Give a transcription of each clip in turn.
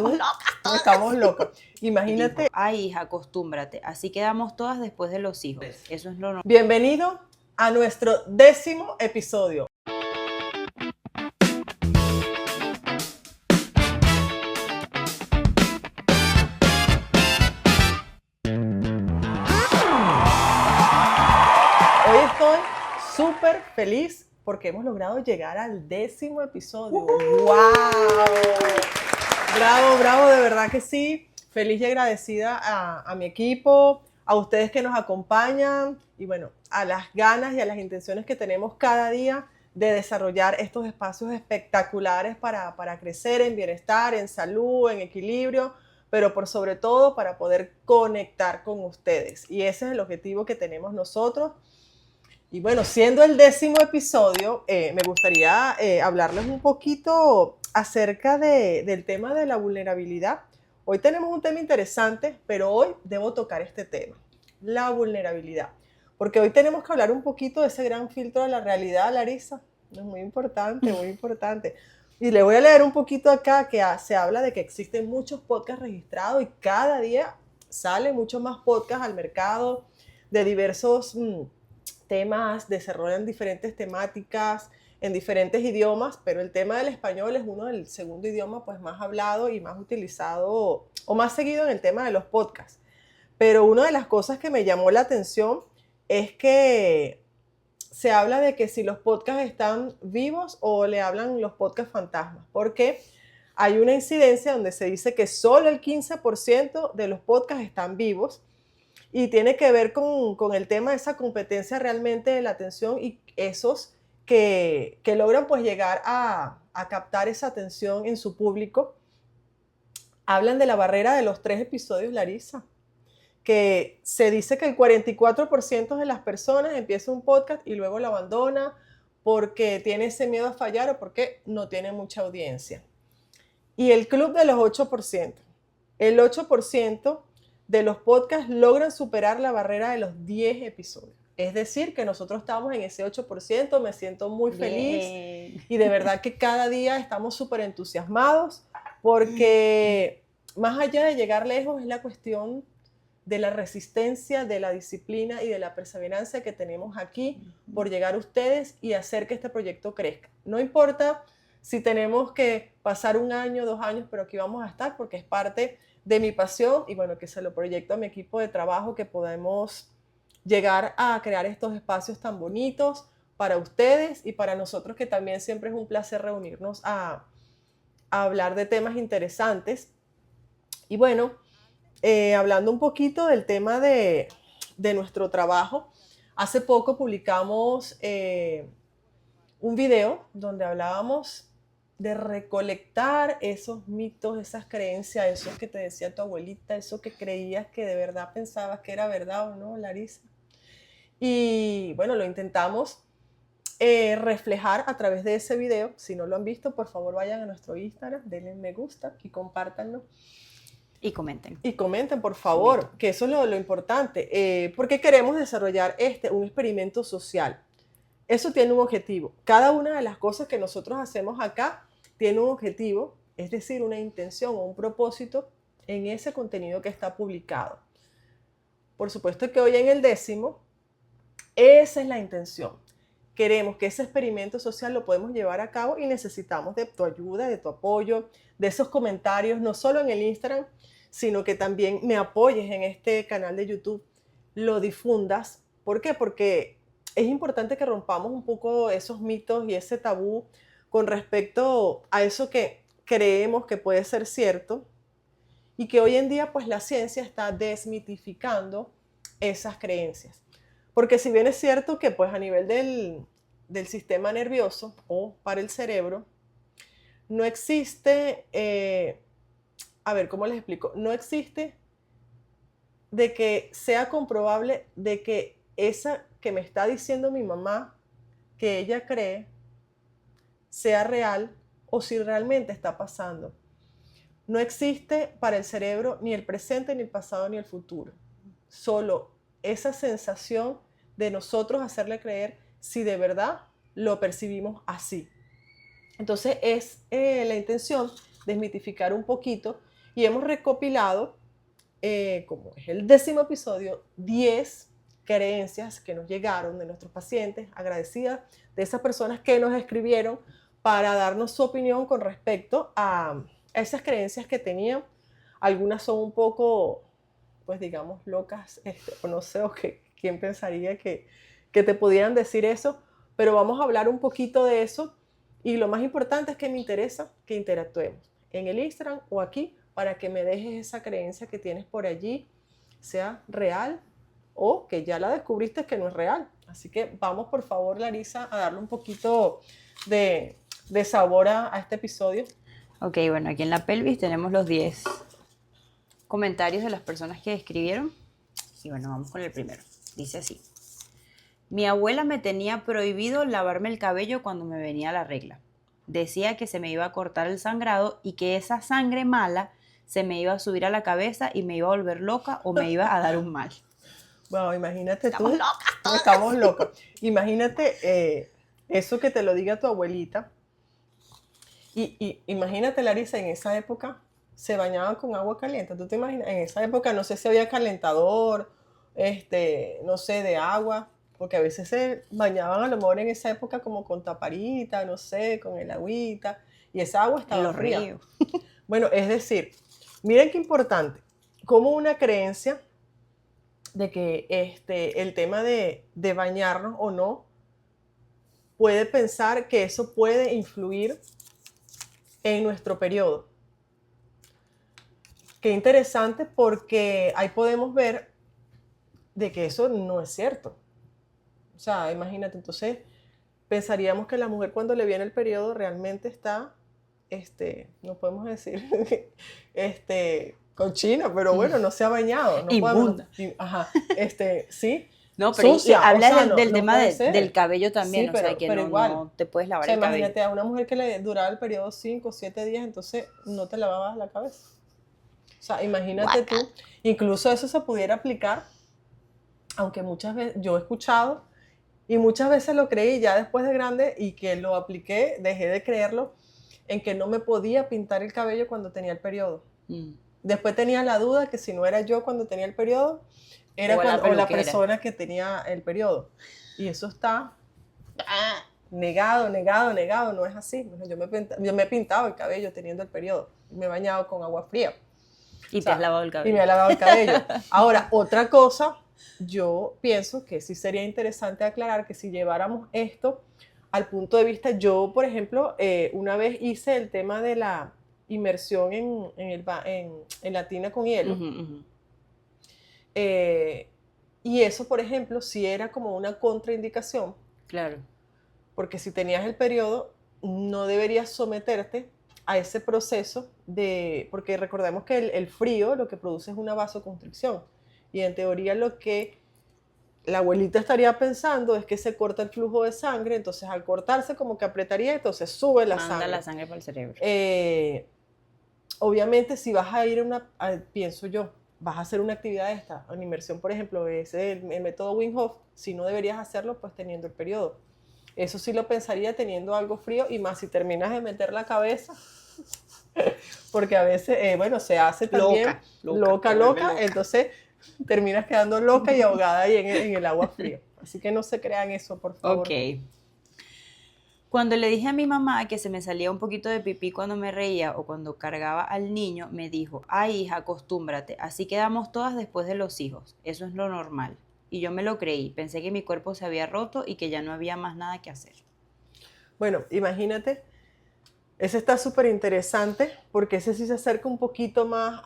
Estamos locas. Imagínate. Ay, hija, acostúmbrate. Así quedamos todas después de los hijos. Eso es lo normal. Bienvenido a nuestro 10º episodio. Hoy estoy súper feliz porque hemos logrado llegar al 10º episodio. ¡Wow! Bravo, bravo, de verdad que sí. Feliz y agradecida a mi equipo, a ustedes que nos acompañan y bueno, a las ganas y a las intenciones que tenemos cada día de desarrollar estos espacios espectaculares para crecer en bienestar, en salud, en equilibrio, pero por sobre todo para poder conectar con ustedes. Y ese es el objetivo que tenemos nosotros. Y bueno, siendo el 10º episodio, me gustaría hablarles un poquito acerca del tema de la vulnerabilidad. Hoy tenemos un tema interesante, pero hoy debo tocar este tema, la vulnerabilidad. Porque hoy tenemos que hablar un poquito de ese gran filtro de la realidad, Larisa. Es muy importante, muy importante. Y le voy a leer un poquito acá que se habla de que existen muchos podcasts registrados y cada día salen muchos más podcasts al mercado de diversos temas, desarrollan diferentes temáticas en diferentes idiomas, pero el tema del español es uno del segundo idioma pues más hablado y más utilizado o más seguido en el tema de los podcasts. Pero una de las cosas que me llamó la atención es que se habla de que si los podcasts están vivos o le hablan los podcasts fantasmas, porque hay una incidencia donde se dice que solo el 15% de los podcasts están vivos y tiene que ver con el tema de esa competencia realmente de la atención y esos que logran pues llegar a captar esa atención en su público. Hablan de la barrera de los 3 episodios, Larisa, que se dice que el 44% de las personas empieza un podcast y luego lo abandona porque tiene ese miedo a fallar o porque no tiene mucha audiencia. Y el club de los 8%. El 8% de los podcasts logran superar la barrera de los 10 episodios. Es decir, que nosotros estamos en ese 8%, me siento muy feliz. Bien. Y de verdad que cada día estamos súper entusiasmados porque más allá de llegar lejos es la cuestión de la resistencia, de la disciplina y de la perseverancia que tenemos aquí por llegar a ustedes y hacer que este proyecto crezca. No importa si tenemos que pasar 1 año, 2 años, pero aquí vamos a estar porque es parte de mi pasión y bueno, que se lo proyecto a mi equipo de trabajo, que podemos llegar a crear estos espacios tan bonitos para ustedes y para nosotros, que también siempre es un placer reunirnos a hablar de temas interesantes. Y bueno, hablando un poquito del tema de nuestro trabajo, hace poco publicamos un video donde hablábamos de recolectar esos mitos, esas creencias, esos que te decía tu abuelita, eso que creías que de verdad pensabas que era verdad o no, Larisa. Y bueno, lo intentamos reflejar a través de ese video. Si no lo han visto, por favor vayan a nuestro Instagram, denle me gusta y compártanlo. Y comenten. Y comenten, por favor, que eso es lo importante. Porque queremos desarrollar un experimento social. Eso tiene un objetivo. Cada una de las cosas que nosotros hacemos acá tiene un objetivo, es decir, una intención o un propósito en ese contenido que está publicado. Por supuesto que hoy en el 10º, esa es la intención. Queremos que ese experimento social lo podemos llevar a cabo y necesitamos de tu ayuda, de tu apoyo, de esos comentarios, no solo en el Instagram, sino que también me apoyes en este canal de YouTube, lo difundas. ¿Por qué? Porque es importante que rompamos un poco esos mitos y ese tabú con respecto a eso que creemos que puede ser cierto y que hoy en día pues la ciencia está desmitificando esas creencias. Porque si bien es cierto que pues a nivel del sistema nervioso o para el cerebro, no existe, a ver, ¿cómo les explico? No existe de que sea comprobable de que esa que me está diciendo mi mamá, que ella cree, sea real o si realmente está pasando. No existe para el cerebro ni el presente, ni el pasado, ni el futuro. Solo esa sensación de nosotros hacerle creer si de verdad lo percibimos así. Entonces es la intención desmitificar un poquito y hemos recopilado, como es el 10º episodio, 10 creencias que nos llegaron de nuestros pacientes, agradecidas de esas personas que nos escribieron para darnos su opinión con respecto a esas creencias que tenían. Algunas son un poco, pues digamos, locas, o no sé, o que quién pensaría que te pudieran decir eso, pero vamos a hablar un poquito de eso, y lo más importante es que me interesa que interactuemos en el Instagram o aquí para que me dejes esa creencia que tienes por allí, sea real o que ya la descubriste que no es real. Así que vamos, por favor, Larisa, a darle un poquito de sabor a este episodio. Ok, bueno, aquí en la pelvis tenemos los 10 comentarios de las personas que escribieron. Y bueno, vamos con el primero. Dice así: mi abuela me tenía prohibido lavarme el cabello cuando me venía la regla. Decía que se me iba a cortar el sangrado y que esa sangre mala se me iba a subir a la cabeza y me iba a volver loca o me iba a dar un mal. Bueno, imagínate Estamos tú. locas todas. Estamos locas. Imagínate eso que te lo diga tu abuelita. Y imagínate, Larisa, en esa época se bañaban con agua caliente. ¿Tú te imaginas? En esa época no sé si había calentador, no sé, de agua, porque a veces se bañaban a lo mejor en esa época como con taparita, no sé, con el agüita, y esa agua estaba En los fría. ríos. Bueno, es decir, miren qué importante, como una creencia de que el tema de bañarnos o no, puede pensar que eso puede influir en nuestro periodo. Qué interesante, porque ahí podemos ver de que eso no es cierto. O sea, imagínate, entonces pensaríamos que la mujer cuando le viene el periodo realmente está, no podemos decir, cochina, pero bueno, no se ha bañado. No Inmunda. Ajá, sí. No, pero Sucia, hablas o sea, del no tema puede ser. del cabello también, Sí, o sea, que pero no, igual. no te puedes O lavar sea, el cabello. imagínate a una mujer que le duraba el periodo 5 o 7 días, entonces no te lavabas la cabeza. O sea, imagínate Guácala. tú, incluso eso se pudiera aplicar, aunque muchas veces yo he escuchado y muchas veces lo creí ya después de grande, y que lo apliqué, dejé de creerlo, en que no me podía pintar el cabello cuando tenía el periodo. Después tenía la duda que si no era yo cuando tenía el periodo, era o la persona que tenía el periodo. Y eso está negado, no es así. Yo me he pintado el cabello teniendo el periodo, me he bañado con agua fría. Y te has lavado el cabello. Y me he lavado el cabello. Ahora, otra cosa, yo pienso que sí sería interesante aclarar que si lleváramos esto al punto de vista, yo, por ejemplo, una vez hice el tema de la inmersión en la tina con hielo. Y eso, por ejemplo, sí era como una contraindicación. Claro. Porque si tenías el periodo, no deberías someterte a ese proceso porque recordemos que el frío lo que produce es una vasoconstricción. Y en teoría lo que la abuelita estaría pensando es que se corta el flujo de sangre, entonces al cortarse como que apretaría, entonces sube la sangre. Manda la sangre para el cerebro. Obviamente si vas a ir pienso yo, vas a hacer una actividad una inmersión, por ejemplo, es el método Wim Hof, si no deberías hacerlo, pues teniendo el periodo. Eso sí lo pensaría teniendo algo frío, y más si terminas de meter la cabeza, porque a veces, se hace también loca, entonces terminas quedando loca y ahogada ahí en el agua fría. Así que no se crean eso, por favor. Ok. Cuando le dije a mi mamá que se me salía un poquito de pipí cuando me reía o cuando cargaba al niño, me dijo: ay, hija, acostúmbrate, así quedamos todas después de los hijos, eso es lo normal. Y yo me lo creí, pensé que mi cuerpo se había roto y que ya no había más nada que hacer. Bueno, imagínate, ese está súper interesante, porque ese sí se acerca un poquito más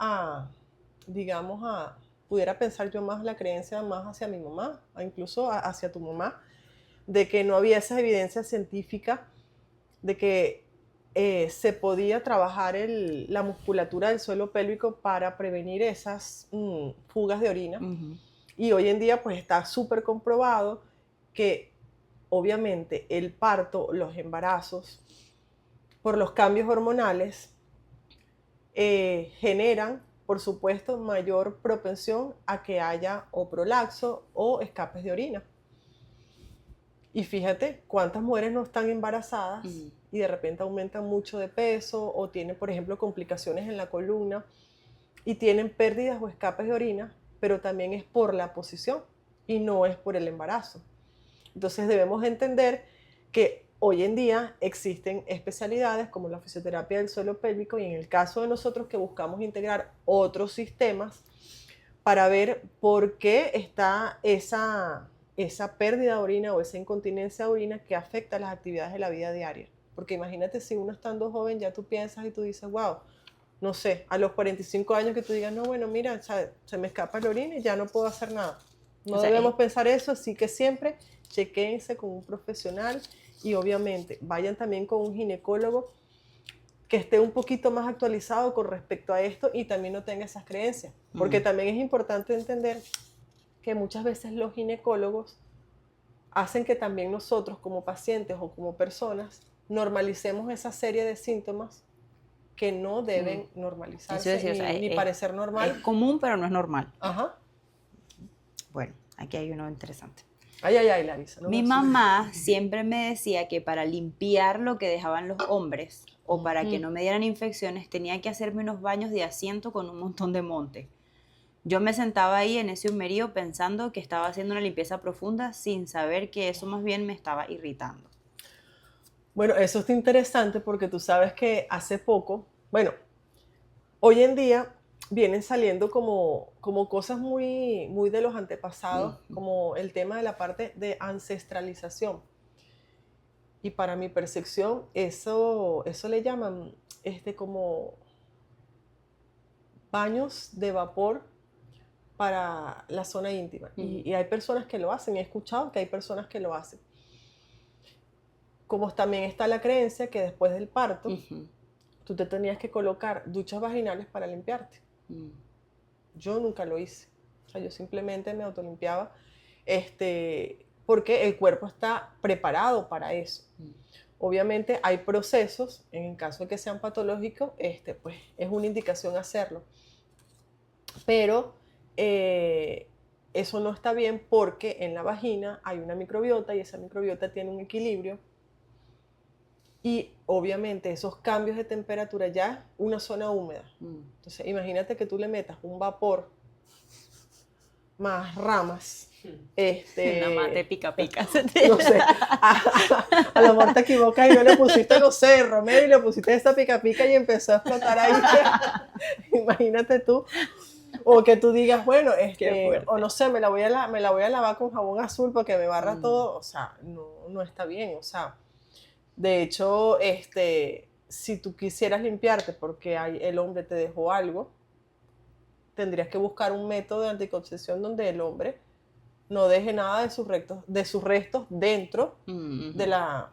pudiera pensar yo más la creencia más hacia mi mamá, incluso hacia tu mamá, de que no había esa evidencia científica de que se podía trabajar la musculatura del suelo pélvico para prevenir esas fugas de orina. Y hoy en día pues está súper comprobado que obviamente el parto, los embarazos, por los cambios hormonales, generan, por supuesto, mayor propensión a que haya o prolapso o escapes de orina. Y fíjate cuántas mujeres no están embarazadas y de repente aumentan mucho de peso o tienen, por ejemplo, complicaciones en la columna, y tienen pérdidas o escapes de orina, pero también es por la posición y no es por el embarazo. Entonces debemos entender que hoy en día existen especialidades como la fisioterapia del suelo pélvico y en el caso de nosotros que buscamos integrar otros sistemas para ver por qué está esa pérdida de orina o esa incontinencia de orina que afecta las actividades de la vida diaria. Porque imagínate si uno estando joven ya tú piensas y tú dices, wow, no sé, a los 45 años que tú digas, no, bueno, mira, se me escapa la orina y ya no puedo hacer nada. No debemos pensar eso, así que siempre chequéense con un profesional y obviamente vayan también con un ginecólogo que esté un poquito más actualizado con respecto a esto y también no tenga esas creencias. Porque también es importante entender que muchas veces los ginecólogos hacen que también nosotros como pacientes o como personas normalicemos esa serie de síntomas que no deben normalizarse ni parecer normal. Es común, pero no es normal. Ajá. Bueno, aquí hay uno interesante. Ay, Larisa. Mi mamá siempre me decía que para limpiar lo que dejaban los hombres o para que no me dieran infecciones tenía que hacerme unos baños de asiento con un montón de monte. Yo me sentaba ahí en ese humerío pensando que estaba haciendo una limpieza profunda sin saber que eso más bien me estaba irritando. Bueno, eso está interesante porque tú sabes que hace poco, bueno, hoy en día vienen saliendo como cosas muy, muy de los antepasados, como el tema de la parte de ancestralización. Y para mi percepción, eso le llaman como baños de vapor para la zona íntima. Y hay personas que lo hacen, he escuchado que hay personas que lo hacen. Como también está la creencia que después del parto, tú te tenías que colocar duchas vaginales para limpiarte. Yo nunca lo hice. O sea, yo simplemente me autolimpiaba porque el cuerpo está preparado para eso. Obviamente hay procesos, en el caso de que sean patológicos, pues es una indicación hacerlo. Pero eso no está bien porque en la vagina hay una microbiota y esa microbiota tiene un equilibrio. Y obviamente esos cambios de temperatura ya es una zona húmeda. Entonces imagínate que tú le metas un vapor más ramas. Nada más te pica. No sé, a lo mejor te equivocas y no le pusiste, no sé, romero y le pusiste esa pica y empezó a explotar ahí. Imagínate tú. O que tú digas, bueno, o no sé, me la voy a lavar con jabón azul porque me barra todo. O sea, no está bien. O sea, de hecho, si tú quisieras limpiarte porque el hombre te dejó algo, tendrías que buscar un método de anticoncepción donde el hombre no deje nada de sus restos dentro de la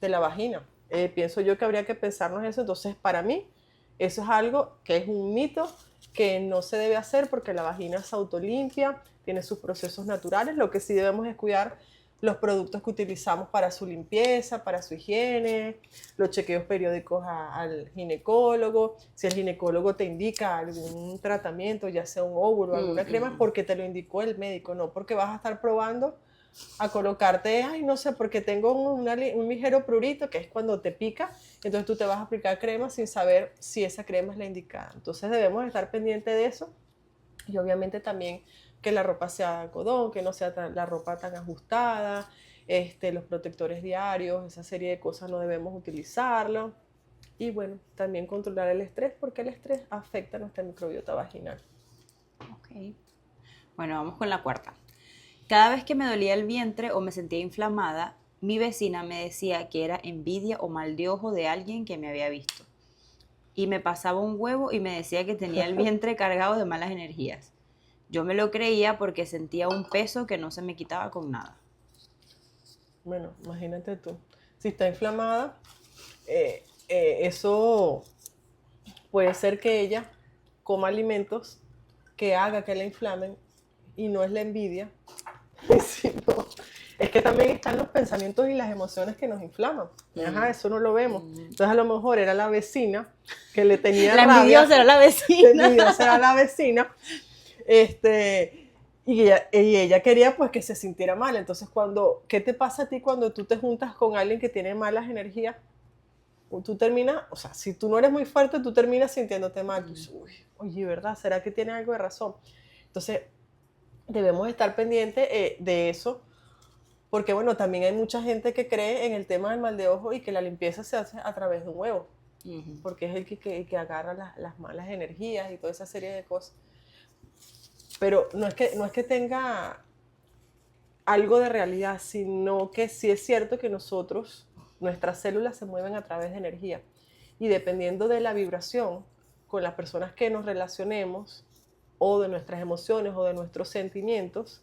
vagina. Pienso yo que habría que pensarnos eso. Entonces, para mí, eso es algo que es un mito que no se debe hacer porque la vagina se autolimpia, tiene sus procesos naturales. Lo que sí debemos es cuidar los productos que utilizamos para su limpieza, para su higiene, los chequeos periódicos al ginecólogo. Si el ginecólogo te indica algún tratamiento, ya sea un óvulo o alguna crema, porque te lo indicó el médico, no porque vas a estar probando a colocarte, ay, no sé, porque tengo un ligero prurito, que es cuando te pica, entonces tú te vas a aplicar crema sin saber si esa crema es la indicada. Entonces debemos estar pendientes de eso y obviamente también que la ropa sea de algodón, que no sea la ropa tan ajustada, los protectores diarios, esa serie de cosas no debemos utilizarlo. Y bueno, también controlar el estrés, porque el estrés afecta a nuestra microbiota vaginal. Ok. Bueno, vamos con la cuarta. Cada vez que me dolía el vientre o me sentía inflamada, mi vecina me decía que era envidia o mal de ojo de alguien que me había visto. Y me pasaba un huevo y me decía que tenía el vientre cargado de malas energías. Yo me lo creía porque sentía un peso que no se me quitaba con nada. Bueno, imagínate tú. Si está inflamada, eso puede ser que ella coma alimentos que haga que la inflamen y no es la envidia, sino es que también están los pensamientos y las emociones que nos inflaman. Ajá, eso no lo vemos. Entonces a lo mejor era la vecina que le tenía rabia. La envidiosa era la vecina. La envidiosa era la vecina. Y ella quería pues que se sintiera mal. Entonces, ¿qué te pasa a ti cuando tú te juntas con alguien que tiene malas energías? tú terminas, o sea, si tú no eres muy fuerte, tú terminas sintiéndote mal. Tú dices, uy, oye, ¿verdad? ¿Será que tiene algo de razón? Entonces, debemos estar pendientes de eso, porque bueno, también hay mucha gente que cree en el tema del mal de ojo y que la limpieza se hace a través de un huevo, porque es el que agarra las malas energías y toda esa serie de cosas. Pero no es que tenga algo de realidad, sino que sí es cierto que nuestras células se mueven a través de energía. Y dependiendo de la vibración con las personas que nos relacionemos, o de nuestras emociones o de nuestros sentimientos,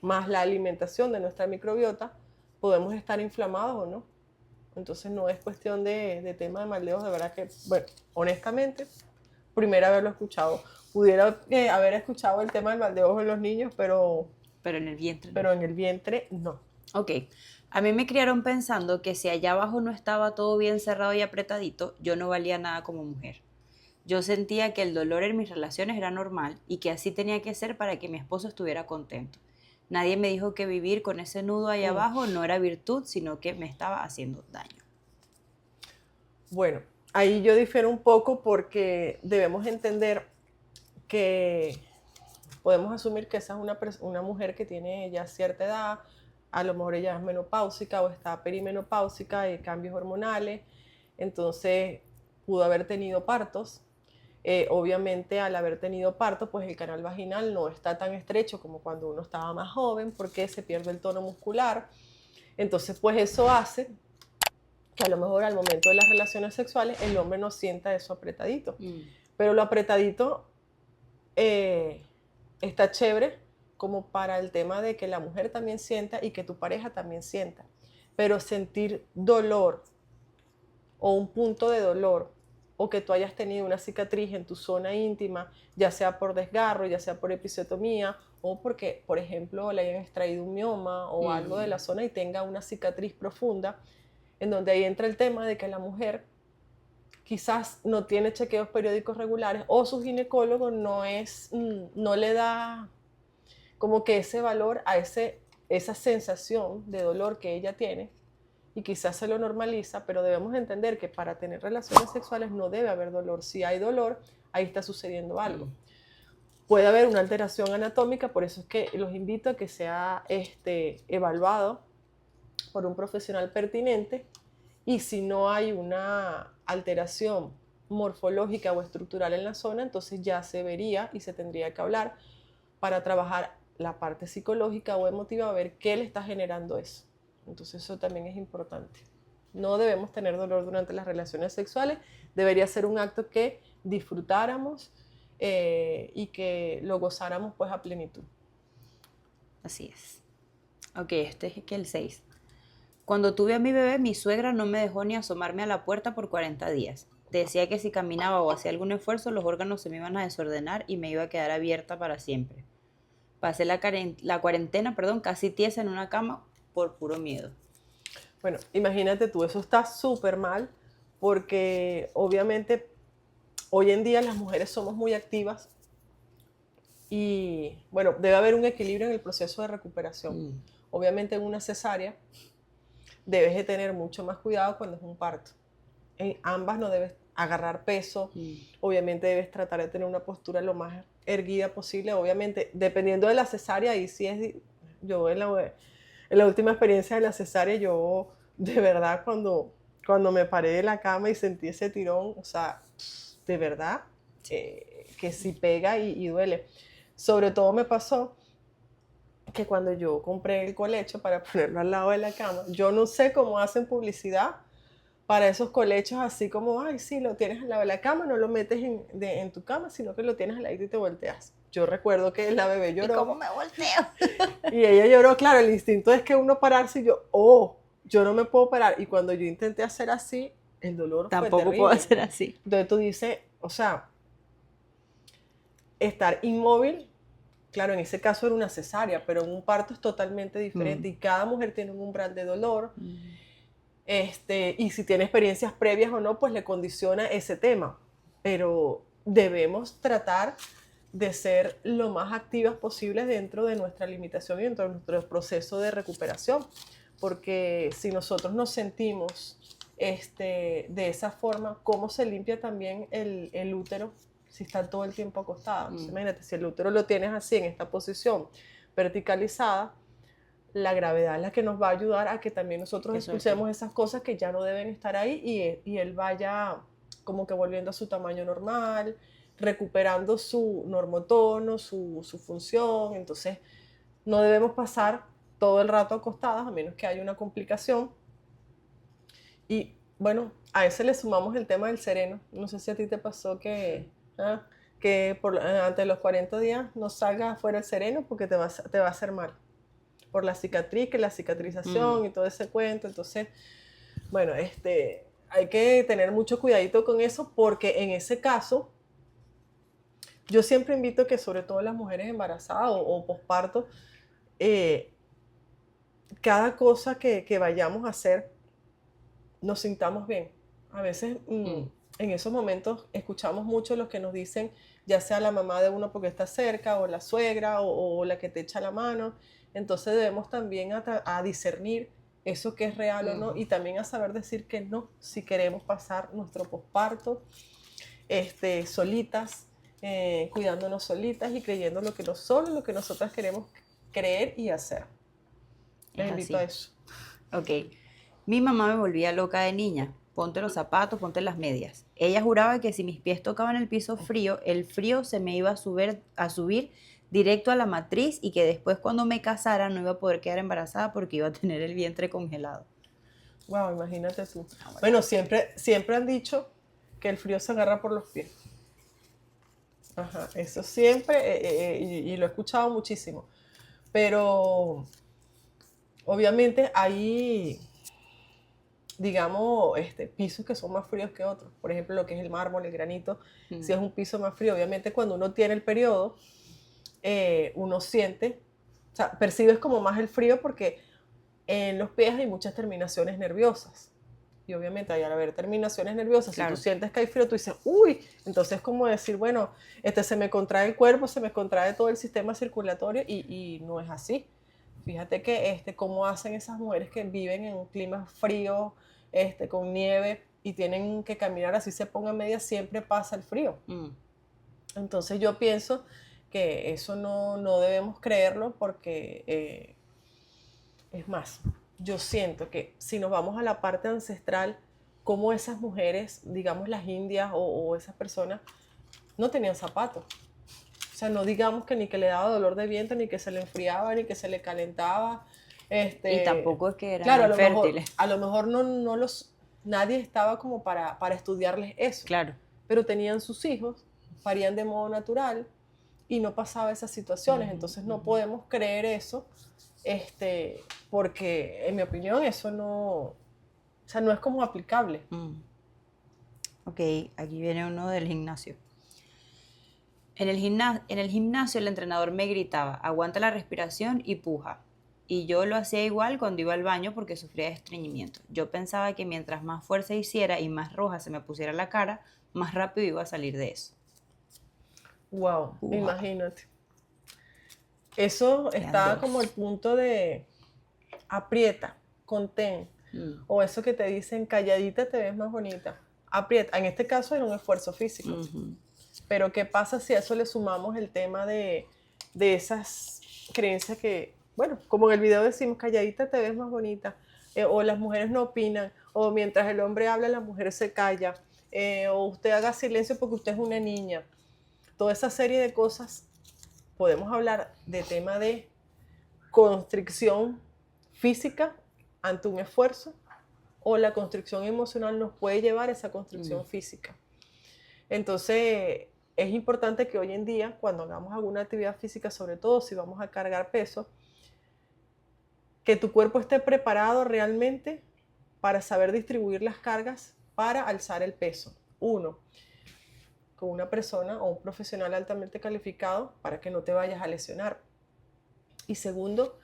más la alimentación de nuestra microbiota, podemos estar inflamados o no. Entonces no es cuestión de tema de mal de ojo, de verdad que, bueno, honestamente, primero haberlo escuchado. Pudiera haber escuchado el tema del mal de ojo en los niños, pero en el vientre no. Pero en el vientre no. Ok, a mí me criaron pensando que si allá abajo no estaba todo bien cerrado y apretadito, yo no valía nada como mujer. Yo sentía que el dolor en mis relaciones era normal y que así tenía que ser para que mi esposo estuviera contento. Nadie me dijo que vivir con ese nudo ahí abajo no era virtud, sino que me estaba haciendo daño. Bueno, ahí yo difiero un poco porque debemos entender que podemos asumir que esa es una mujer que tiene ya cierta edad, a lo mejor ella es menopáusica o está perimenopáusica, hay cambios hormonales, entonces pudo haber tenido partos. Obviamente al haber tenido parto, pues el canal vaginal no está tan estrecho como cuando uno estaba más joven porque se pierde el tono muscular. Entonces pues eso hace que a lo mejor al momento de las relaciones sexuales el hombre no sienta eso apretadito. Pero lo apretadito está chévere como para el tema de que la mujer también sienta y que tu pareja también sienta. Pero sentir dolor o un punto de dolor o que tú hayas tenido una cicatriz en tu zona íntima, ya sea por desgarro, ya sea por episiotomía o porque, por ejemplo, le hayan extraído un mioma o algo de la zona y tenga una cicatriz profunda, en donde ahí entra el tema de que la mujer quizás no tiene chequeos periódicos regulares o su ginecólogo no le da como que ese valor a esa sensación de dolor que ella tiene y quizás se lo normaliza, pero debemos entender que para tener relaciones sexuales no debe haber dolor. Si hay dolor, ahí está sucediendo algo. Puede haber una alteración anatómica, por eso es que los invito a que sea evaluado por un profesional pertinente, y si no hay una alteración morfológica o estructural en la zona, entonces ya se vería y se tendría que hablar para trabajar la parte psicológica o emotiva, a ver qué le está generando eso. Entonces eso también es importante. No debemos tener dolor durante las relaciones sexuales, debería ser un acto que disfrutáramos y que lo gozáramos pues a plenitud. Así es. Ok, este es que el 6. Cuando tuve a mi bebé, mi suegra no me dejó ni asomarme a la puerta por 40 días. Decía que si caminaba o hacía algún esfuerzo, los órganos se me iban a desordenar y me iba a quedar abierta para siempre. Pasé la cuarentena, casi tiesa en una cama por puro miedo. Bueno, imagínate tú, eso está súper mal porque obviamente hoy en día las mujeres somos muy activas y bueno, debe haber un equilibrio en el proceso de recuperación. Obviamente en una cesárea debes de tener mucho más cuidado cuando es un parto. En ambas no debes agarrar peso, obviamente debes tratar de tener una postura lo más erguida posible, obviamente dependiendo de la cesárea, y si es, yo en la última experiencia de la cesárea, yo de verdad cuando me paré de la cama y sentí ese tirón, o sea, de verdad que sí pega y duele. Sobre todo me pasó que cuando yo compré el colecho para ponerlo al lado de la cama, yo no sé cómo hacen publicidad para esos colechos así como, ay, sí, lo tienes al lado de la cama, no lo metes en tu cama, sino que lo tienes al aire y te volteas. Yo recuerdo que la bebé lloró. ¿Y cómo me volteo? Y ella lloró, claro, el instinto es que uno pararse y yo no me puedo parar. Y cuando yo intenté hacer así, el dolor fue terrible. Tampoco puedo hacer así. Entonces tú dices, o sea, estar inmóvil, claro, en ese caso era una cesárea, pero en un parto es totalmente diferente y cada mujer tiene un umbral de dolor. Y si tiene experiencias previas o no, pues le condiciona ese tema. Pero debemos tratar de ser lo más activas posibles dentro de nuestra limitación y dentro de nuestro proceso de recuperación. Porque si nosotros nos sentimos de esa forma, cómo se limpia también el útero si está todo el tiempo acostada. Entonces, imagínate, si el útero lo tienes así, en esta posición verticalizada, la gravedad es la que nos va a ayudar a que también nosotros expulsemos esas cosas que ya no deben estar ahí y él vaya como que volviendo a su tamaño normal, recuperando su normotono, su función. Entonces, no debemos pasar todo el rato acostadas a menos que haya una complicación. Y bueno, a ese le sumamos el tema del sereno. No sé si a ti te pasó que antes de los 40 días no salgas afuera el sereno porque te va a hacer mal. Por la cicatriz, que la cicatrización y todo ese cuento. Entonces, bueno, hay que tener mucho cuidadito con eso porque en ese caso, yo siempre invito que sobre todo las mujeres embarazadas o posparto, cada cosa que vayamos a hacer, nos sintamos bien. A veces en esos momentos escuchamos mucho los que nos dicen, ya sea la mamá de uno porque está cerca, o la suegra, o la que te echa la mano. Entonces debemos también a discernir eso que es real o no, y también a saber decir que no, si queremos pasar nuestro posparto solitas, cuidándonos solitas y creyendo solo lo que nosotras queremos creer y hacer. Les invito a eso. Ok. Mi mamá me volvía loca de niña. Ponte los zapatos, ponte las medias. Ella juraba que si mis pies tocaban el piso frío, el frío se me iba a subir directo a la matriz y que después cuando me casara no iba a poder quedar embarazada porque iba a tener el vientre congelado. Wow, imagínate tú. Bueno, siempre han dicho que el frío se agarra por los pies. Ajá, eso siempre, y lo he escuchado muchísimo. Pero obviamente hay, digamos, pisos que son más fríos que otros. Por ejemplo, lo que es el mármol, el granito, si es un piso más frío. Obviamente cuando uno tiene el periodo, uno siente, o sea, percibes como más el frío porque en los pies hay muchas terminaciones nerviosas. Y obviamente al haber terminaciones nerviosas, claro, si tú sientes que hay frío, tú dices, uy, entonces es como decir, bueno, se me contrae el cuerpo, se me contrae todo el sistema circulatorio y no es así. Fíjate que cómo hacen esas mujeres que viven en climas fríos, con nieve y tienen que caminar así se pongan medias, siempre pasa el frío. Entonces yo pienso que eso no debemos creerlo porque es más, yo siento que si nos vamos a la parte ancestral, como esas mujeres, digamos las indias o esas personas, no tenían zapatos. O sea, no digamos que ni que le daba dolor de vientre, ni que se le enfriaba, ni que se le calentaba. Y tampoco es que eran infértiles. A lo mejor nadie estaba como para estudiarles eso. Claro. Pero tenían sus hijos, parían de modo natural y no pasaba esas situaciones. Entonces no podemos creer eso. Porque en mi opinión eso no es como aplicable. Ok, aquí viene uno del gimnasio. En el gimnasio el entrenador me gritaba, aguanta la respiración y puja. Y yo lo hacía igual cuando iba al baño porque sufría de estreñimiento. Yo pensaba que mientras más fuerza hiciera y más roja se me pusiera la cara, más rápido iba a salir de eso. Wow, imagínate. Eso está como el punto de aprieta, contén. O eso que te dicen, calladita te ves más bonita. Aprieta. En este caso era un esfuerzo físico. Pero ¿qué pasa si a eso le sumamos el tema de esas creencias que, bueno, como en el video decimos, calladita te ves más bonita, o las mujeres no opinan, o mientras el hombre habla la mujer se calla, o usted haga silencio porque usted es una niña. Toda esa serie de cosas, podemos hablar de tema de constricción física ante un esfuerzo, o la constricción emocional nos puede llevar a esa constricción física. Entonces, es importante que hoy en día, cuando hagamos alguna actividad física, sobre todo si vamos a cargar peso, que tu cuerpo esté preparado realmente para saber distribuir las cargas para alzar el peso. Uno, con una persona o un profesional altamente calificado para que no te vayas a lesionar. Y segundo,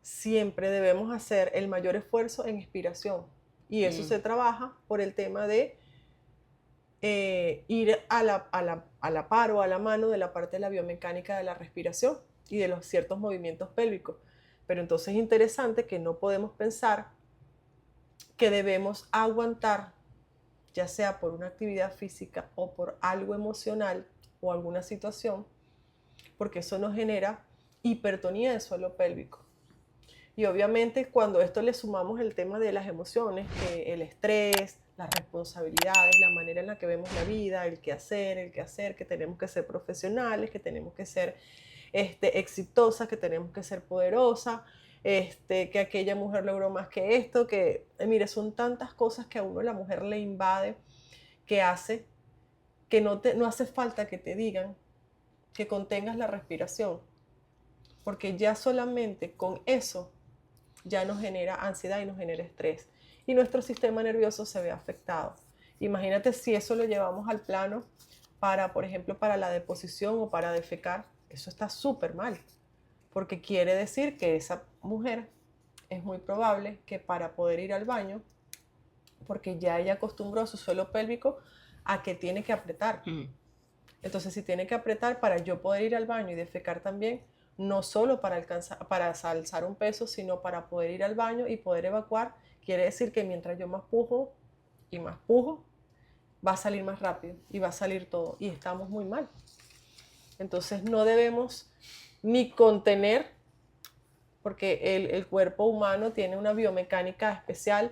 siempre debemos hacer el mayor esfuerzo en expiración. Y eso se trabaja por el tema de ir a la par o a la mano de la parte de la biomecánica de la respiración y de los ciertos movimientos pélvicos. Pero entonces es interesante que no podemos pensar que debemos aguantar, ya sea por una actividad física o por algo emocional o alguna situación, porque eso nos genera hipertonía del suelo pélvico. Y obviamente cuando a esto le sumamos el tema de las emociones, que el estrés, las responsabilidades, la manera en la que vemos la vida, el qué hacer, que tenemos que ser profesionales, que tenemos que ser exitosas, que tenemos que ser poderosas, que aquella mujer logró más que esto, que mire, son tantas cosas que a uno la mujer le invade, que hace que no hace falta que te digan que contengas la respiración, porque ya solamente con eso ya nos genera ansiedad y nos genera estrés. Y nuestro sistema nervioso se ve afectado. Imagínate si eso lo llevamos al plano para, por ejemplo, para la deposición o para defecar. Eso está súper mal, porque quiere decir que esa mujer es muy probable que para poder ir al baño, porque ya ella acostumbró a su suelo pélvico a que tiene que apretar. Entonces, si tiene que apretar para yo poder ir al baño y defecar también, no solo para alzar un peso, sino para poder ir al baño y poder evacuar, quiere decir que mientras yo más pujo y más pujo, va a salir más rápido y va a salir todo. Y estamos muy mal. Entonces, no debemos ni contener, porque el cuerpo humano tiene una biomecánica especial.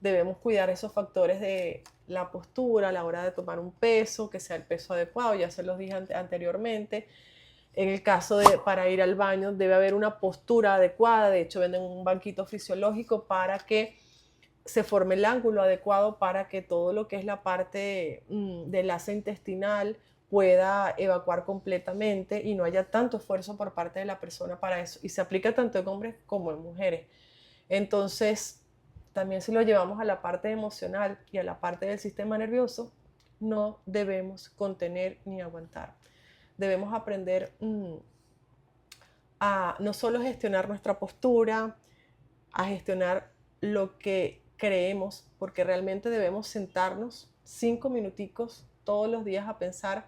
Debemos cuidar esos factores de la postura a la hora de tomar un peso, que sea el peso adecuado, ya se los dije anteriormente. En el caso de para ir al baño debe haber una postura adecuada, de hecho venden un banquito fisiológico para que se forme el ángulo adecuado para que todo lo que es la parte del asa intestinal pueda evacuar completamente y no haya tanto esfuerzo por parte de la persona para eso. Y se aplica tanto en hombres como en mujeres. Entonces, también si lo llevamos a la parte emocional y a la parte del sistema nervioso, no debemos contener ni aguantar. Debemos aprender a no solo gestionar nuestra postura, a gestionar lo que creemos, porque realmente debemos sentarnos 5 minuticos todos los días a pensar.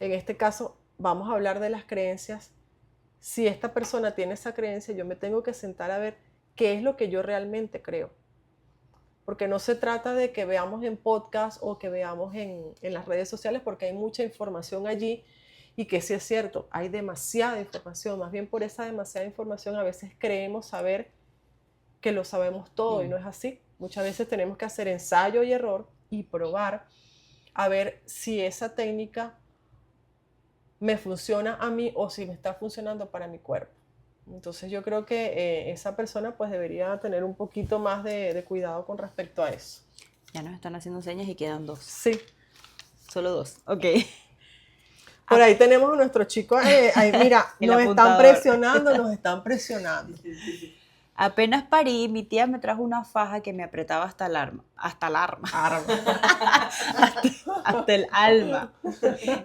En este caso, vamos a hablar de las creencias. Si esta persona tiene esa creencia, yo me tengo que sentar a ver qué es lo que yo realmente creo. Porque no se trata de que veamos en podcast o que veamos en las redes sociales, porque hay mucha información allí y que sí es cierto, hay demasiada información. Más bien por esa demasiada información a veces creemos saber que lo sabemos todo y no es así. Muchas veces tenemos que hacer ensayo y error y probar a ver si esa técnica me funciona a mí o si me está funcionando para mi cuerpo. Entonces yo creo que esa persona pues debería tener un poquito más de cuidado con respecto a eso. Ya nos están haciendo señas y quedan 2. Sí. Solo 2, ok. Por ahí tenemos a nuestros chicos, mira, nos están presionando. Apenas parí, mi tía me trajo una faja que me apretaba hasta el alma. Hasta el alma.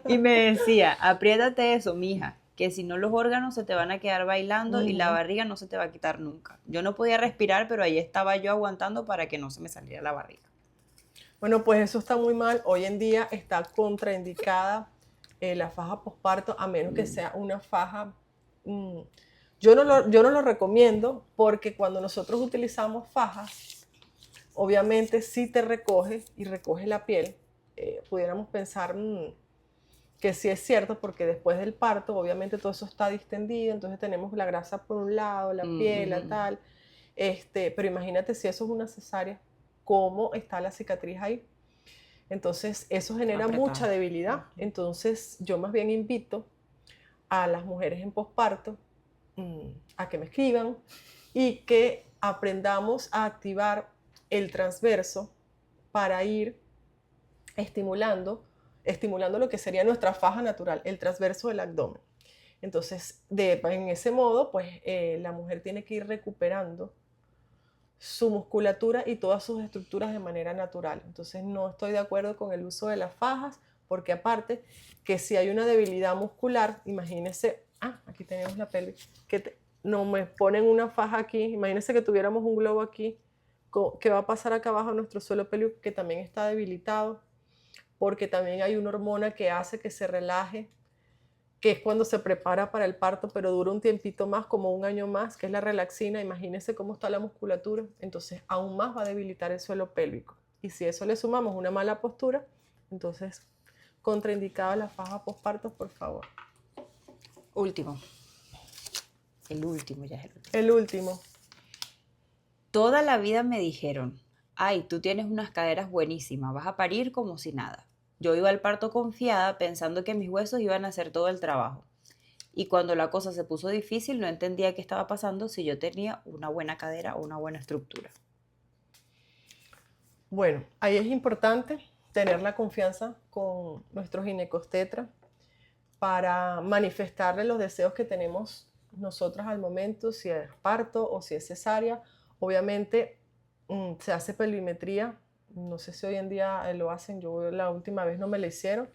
Y me decía, apriétate eso, mija, que si no los órganos se te van a quedar bailando y la barriga no se te va a quitar nunca. Yo no podía respirar, pero ahí estaba yo aguantando para que no se me saliera la barriga. Bueno, pues eso está muy mal. Hoy en día está contraindicada la faja posparto, a menos que sea una faja... Yo no lo recomiendo porque cuando nosotros utilizamos fajas, obviamente sí te recoge y recoge la piel. Pudiéramos pensar que sí es cierto porque después del parto, obviamente todo eso está distendido, entonces tenemos la grasa por un lado, la piel, la tal. Pero imagínate si eso es una cesárea, ¿cómo está la cicatriz ahí? Entonces eso genera mucha debilidad. Entonces yo más bien invito a las mujeres en posparto a que me escriban y que aprendamos a activar el transverso para ir estimulando lo que sería nuestra faja natural, el transverso del abdomen. Entonces, en ese modo, pues la mujer tiene que ir recuperando su musculatura y todas sus estructuras de manera natural. Entonces, no estoy de acuerdo con el uso de las fajas, porque aparte que si hay una debilidad muscular, imagínense, aquí tenemos la pelvis, no me ponen una faja aquí, imagínense que tuviéramos un globo aquí, ¿qué va a pasar acá abajo a nuestro suelo pélvico que también está debilitado? Porque también hay una hormona que hace que se relaje que es cuando se prepara para el parto, pero dura un tiempito más, como un año más, que es la relaxina. Imagínense cómo está la musculatura, entonces aún más va a debilitar el suelo pélvico. Y si a eso le sumamos una mala postura, entonces contraindicada la faja posparto, por favor. Último. El último, ya es el último. El último. Toda la vida me dijeron, ay, tú tienes unas caderas buenísimas, vas a parir como si nada. Yo iba al parto confiada pensando que mis huesos iban a hacer todo el trabajo. Y cuando la cosa se puso difícil, no entendía qué estaba pasando si yo tenía una buena cadera o una buena estructura. Bueno, ahí es importante tener la confianza con nuestro ginecostetra para manifestarle los deseos que tenemos nosotras al momento, si es parto o si es cesárea. Obviamente se hace pelvimetría, no sé si hoy en día lo hacen, yo la última vez no me la hicieron,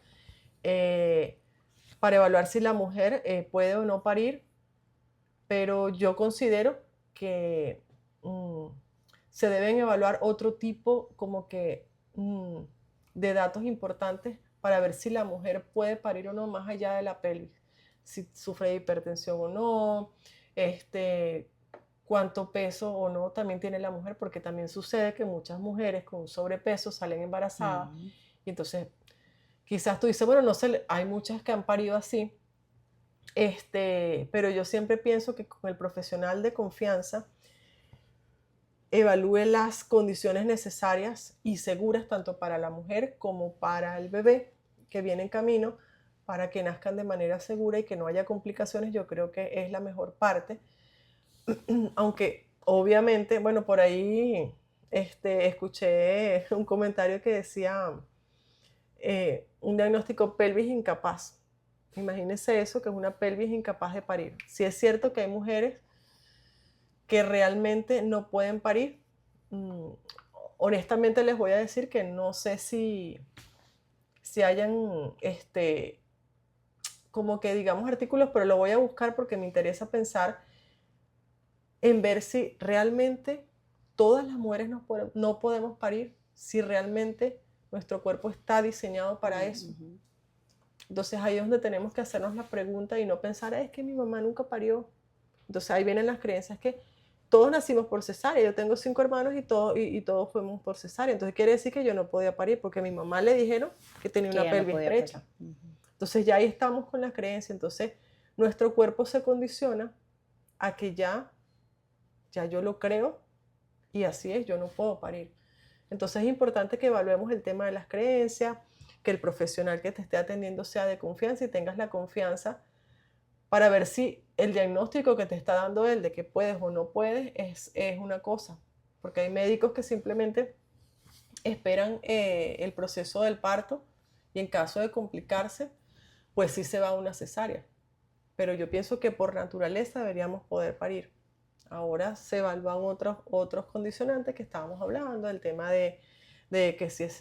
para evaluar si la mujer puede o no parir, pero yo considero que se deben evaluar otro tipo como que de datos importantes para ver si la mujer puede parir o no más allá de la pelvis, si sufre de hipertensión o no, cuánto peso o no también tiene la mujer, porque también sucede que muchas mujeres con sobrepeso salen embarazadas y entonces quizás tú dices, bueno, no sé, hay muchas que han parido así, pero yo siempre pienso que con el profesional de confianza evalúe las condiciones necesarias y seguras tanto para la mujer como para el bebé que viene en camino, para que nazcan de manera segura y que no haya complicaciones. Yo creo que es la mejor parte. Aunque obviamente, bueno, por ahí escuché un comentario que decía un diagnóstico pelvis incapaz. Imagínense eso, que es una pelvis incapaz de parir. Si es cierto que hay mujeres que realmente no pueden parir, honestamente les voy a decir que no sé si hayan como que digamos artículos, pero lo voy a buscar porque me interesa pensar en ver si realmente todas las mujeres no podemos parir, si realmente nuestro cuerpo está diseñado para eso. Entonces ahí es donde tenemos que hacernos la pregunta y no pensar, es que mi mamá nunca parió. Entonces ahí vienen las creencias que todos nacimos por cesárea. Yo tengo 5 hermanos y todos fuimos por cesárea. Entonces quiere decir que yo no podía parir porque a mi mamá le dijeron que tenía una pelvis estrecha. Entonces ya ahí estamos con la creencia. Entonces nuestro cuerpo se condiciona a que ya yo lo creo y así es, yo no puedo parir. Entonces es importante que evaluemos el tema de las creencias, que el profesional que te esté atendiendo sea de confianza y tengas la confianza para ver si el diagnóstico que te está dando él de que puedes o no puedes es una cosa. Porque hay médicos que simplemente esperan el proceso del parto y en caso de complicarse, pues sí se va a una cesárea. Pero yo pienso que por naturaleza deberíamos poder parir. Ahora se evalúan otros condicionantes que estábamos hablando, el tema de que si es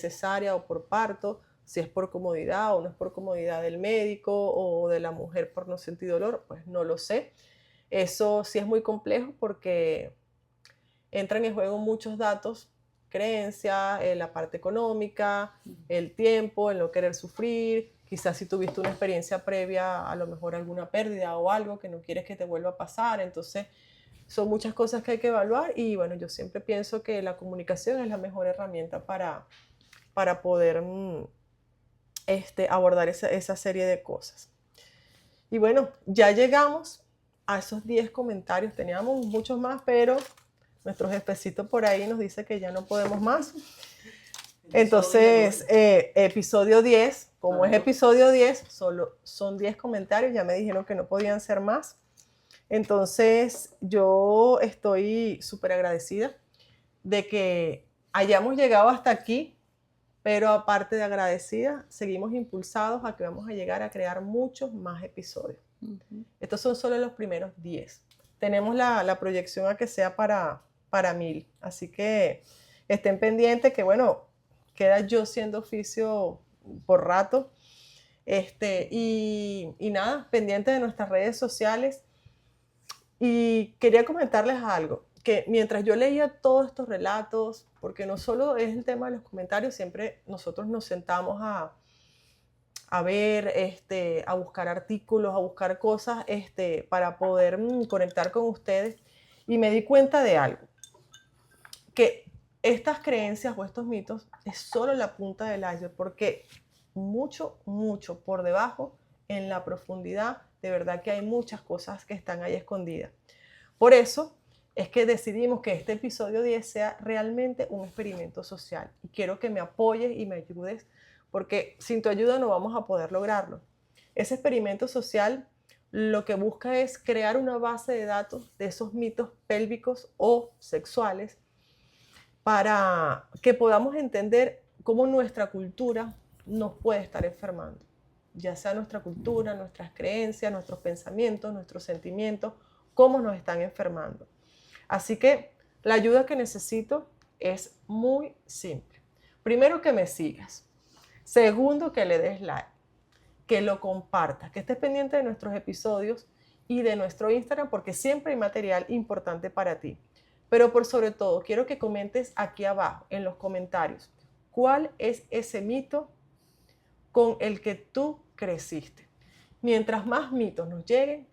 cesárea o por parto, si es por comodidad o no es por comodidad del médico o de la mujer por no sentir dolor, pues no lo sé. Eso sí es muy complejo porque entran en juego muchos datos, creencias, la parte económica, el tiempo, el no querer sufrir, quizás si tuviste una experiencia previa, a lo mejor alguna pérdida o algo que no quieres que te vuelva a pasar. Entonces son muchas cosas que hay que evaluar y bueno, yo siempre pienso que la comunicación es la mejor herramienta para poder abordar esa serie de cosas. Y bueno, ya llegamos a esos 10 comentarios. Teníamos muchos más, pero nuestro jefecito por ahí nos dice que ya no podemos más. Entonces, episodio 10, como es episodio 10, solo son 10 comentarios, ya me dijeron que no podían ser más. Entonces, yo estoy súper agradecida de que hayamos llegado hasta aquí, pero aparte de agradecida, seguimos impulsados a que vamos a llegar a crear muchos más episodios. Estos son solo los primeros 10. Tenemos la proyección a que sea para 1000, así que estén pendientes que, bueno, queda yo siendo oficio por rato. Y nada, pendiente de nuestras redes sociales. Y quería comentarles algo, que mientras yo leía todos estos relatos, porque no solo es el tema de los comentarios, siempre nosotros nos sentamos a ver, a buscar artículos, a buscar cosas para poder conectar con ustedes y me di cuenta de algo, que estas creencias o estos mitos es solo la punta del iceberg, porque mucho, mucho por debajo, en la profundidad, de verdad que hay muchas cosas que están ahí escondidas. Por eso es que decidimos que este episodio 10 sea realmente un experimento social y quiero que me apoyes y me ayudes porque sin tu ayuda no vamos a poder lograrlo. Ese experimento social lo que busca es crear una base de datos de esos mitos pélvicos o sexuales para que podamos entender cómo nuestra cultura nos puede estar enfermando, ya sea nuestra cultura, nuestras creencias, nuestros pensamientos, nuestros sentimientos, cómo nos están enfermando. Así que la ayuda que necesito es muy simple. Primero, que me sigas. Segundo, que le des like, que lo compartas, que estés pendiente de nuestros episodios y de nuestro Instagram porque siempre hay material importante para ti. Pero por sobre todo, quiero que comentes aquí abajo en los comentarios cuál es ese mito con el que tú creciste. Mientras más mitos nos lleguen,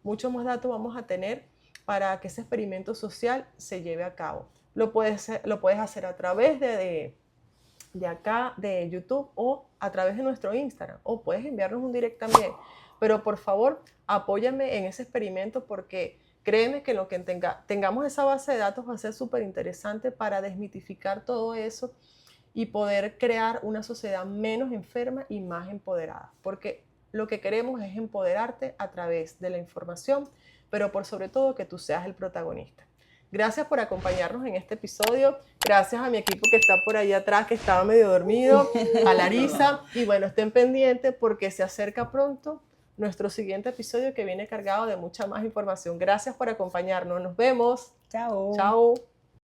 muchos más datos vamos a tener para que ese experimento social se lleve a cabo. Lo puedes hacer a través de acá, de YouTube o a través de nuestro Instagram, o puedes enviarnos un direct también. Pero por favor, apóyame en ese experimento porque créeme que lo que tengamos esa base de datos va a ser súper interesante para desmitificar todo eso y poder crear una sociedad menos enferma y más empoderada. Porque lo que queremos es empoderarte a través de la información, pero por sobre todo que tú seas el protagonista. Gracias por acompañarnos en este episodio. Gracias a mi equipo que está por ahí atrás, que estaba medio dormido, a Larisa. Y bueno, estén pendientes porque se acerca pronto nuestro siguiente episodio que viene cargado de mucha más información. Gracias por acompañarnos. Nos vemos. Chao. Chao.